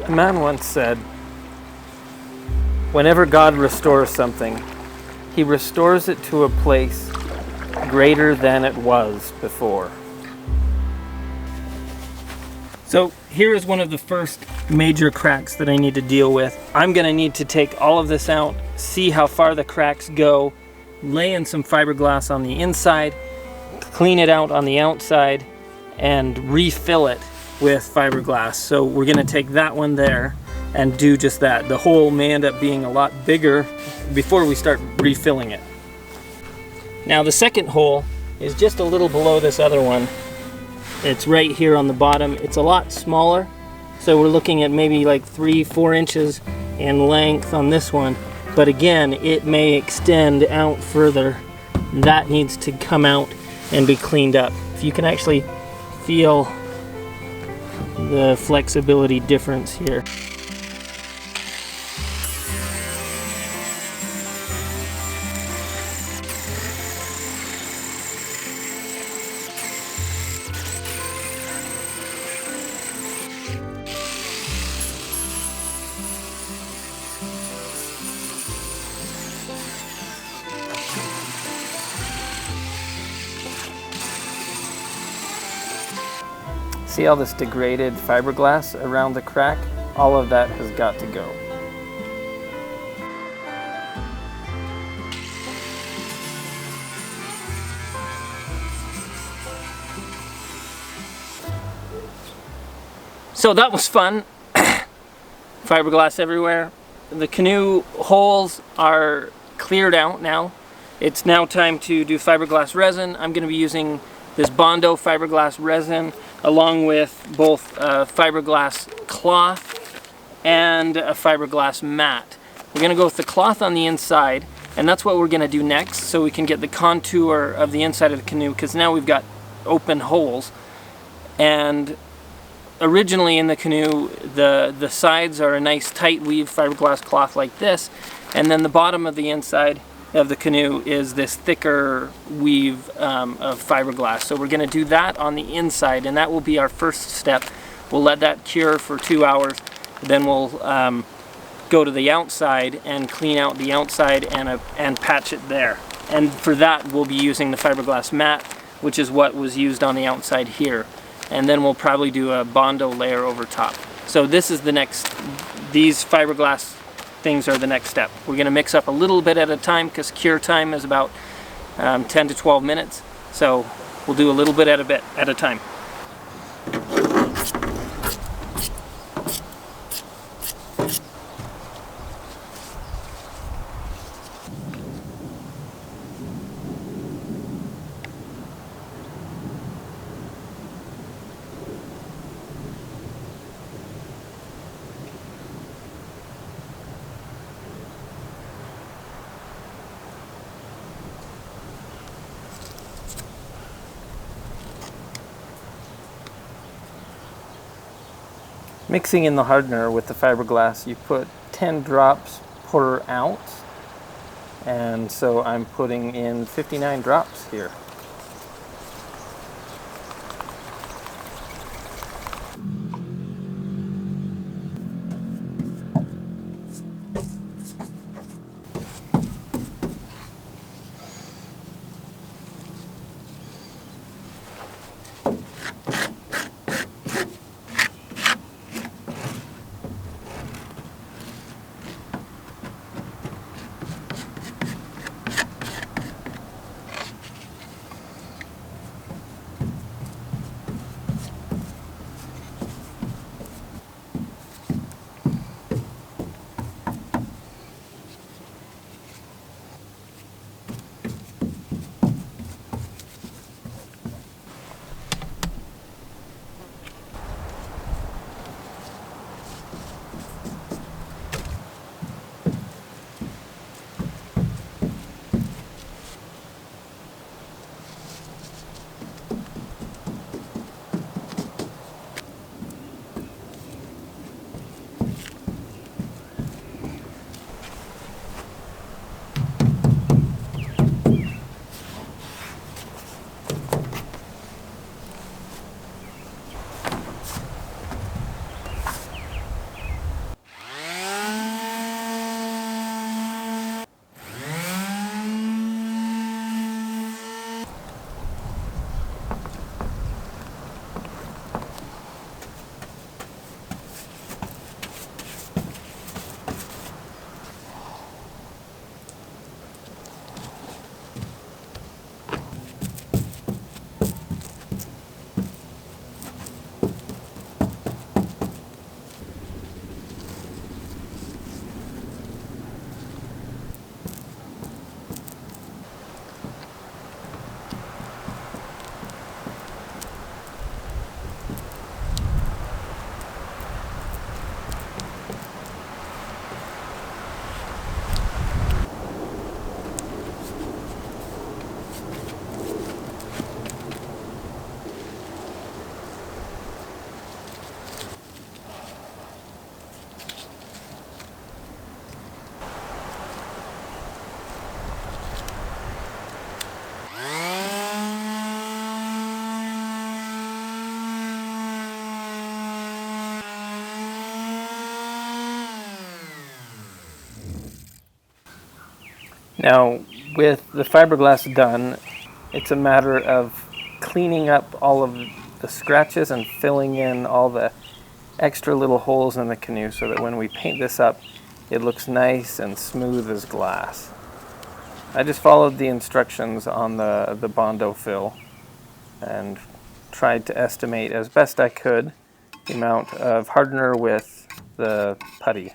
A man once said, whenever God restores something, he restores it to a place greater than it was before. So here is one of the first major cracks that I need to deal with. I'm going to need to take all of this out, see how far the cracks go, lay in some fiberglass on the inside, clean it out on the outside, and refill it with fiberglass. So we're going to take that one there and do just that. The hole may end up being a lot bigger before we start refilling it. Now the second hole is just a little below this other one. It's right here on the bottom. It's a lot smaller, so we're looking at maybe like 3-4 inches in length on this one, but again, it may extend out further. That needs to come out and be cleaned up. If you can actually feel the flexibility difference here. See all this degraded fiberglass around the crack? All of that has got to go. So that was fun. Fiberglass everywhere. The canoe holes are cleared out now. It's now time to do fiberglass resin. I'm going to be using this Bondo fiberglass resin along with both fiberglass cloth and a fiberglass mat. We're going to go with the cloth on the inside, and that's what we're going to do next, so we can get the contour of the inside of the canoe, because now we've got open holes. And originally in the canoe, the sides are a nice tight weave fiberglass cloth like this, and then the bottom of the inside of the canoe is this thicker weave of fiberglass. So we're going to do that on the inside, and that will be our first step. We'll let that cure for 2 hours, then we'll go to the outside and clean out the outside and patch it there. And for that we'll be using the fiberglass mat, which is what was used on the outside here. And then we'll probably do a Bondo layer over top. So this is the next, these fiberglass things are the next step. We're going to mix up a little bit at a time because cure time is about 10 to 12 minutes. So we'll do a little bit at a time. Mixing in the hardener with the fiberglass, you put 10 drops per ounce, and so I'm putting in 59 drops here. Now, with the fiberglass done, it's a matter of cleaning up all of the scratches and filling in all the extra little holes in the canoe so that when we paint this up, it looks nice and smooth as glass. I just followed the instructions on the Bondo fill and tried to estimate as best I could the amount of hardener with the putty.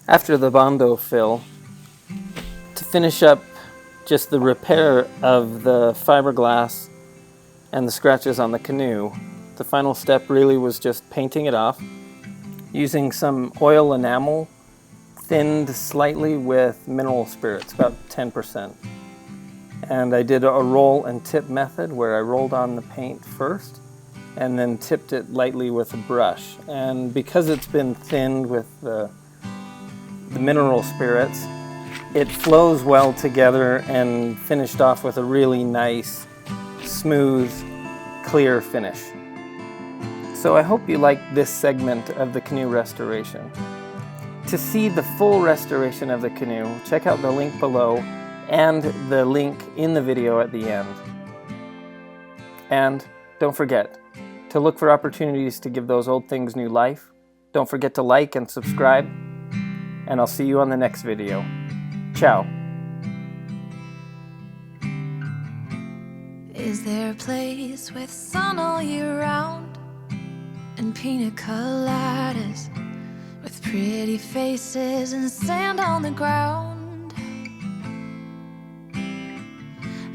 After the Bondo fill, to finish up just the repair of the fiberglass and the scratches on the canoe, the final step really was just painting it off using some oil enamel thinned slightly with mineral spirits, about 10%. And I did a roll and tip method where I rolled on the paint first and then tipped it lightly with a brush. And because it's been thinned with the mineral spirits, it flows well together and finished off with a really nice, smooth, clear finish. So I hope you liked this segment of the canoe restoration. To see the full restoration of the canoe, check out the link below and the link in the video at the end. And don't forget to look for opportunities to give those old things new life. Don't forget to like and subscribe, and I'll see you on the next video. Ciao. Is there a place with sun all year round and pina coladas with pretty faces and sand on the ground?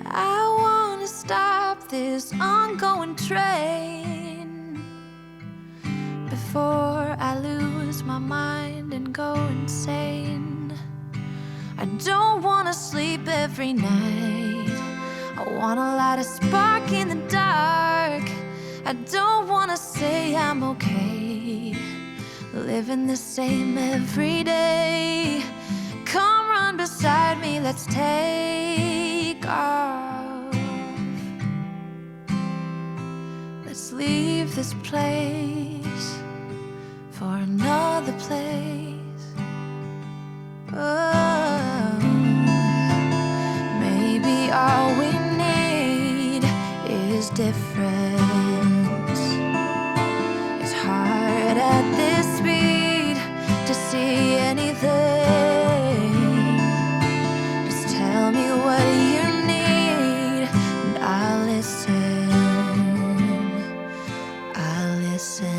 I want to stop this ongoing train before I lose my mind and go insane. I don't want to sleep every night. I want to light a spark in the dark. I don't want to say I'm okay, living the same every day. Come run beside me, let's take off. Let's leave this place for another place. Oh, maybe all we need is difference. It's hard at this speed to see anything. Just tell me what you need and I'll listen. I'll listen.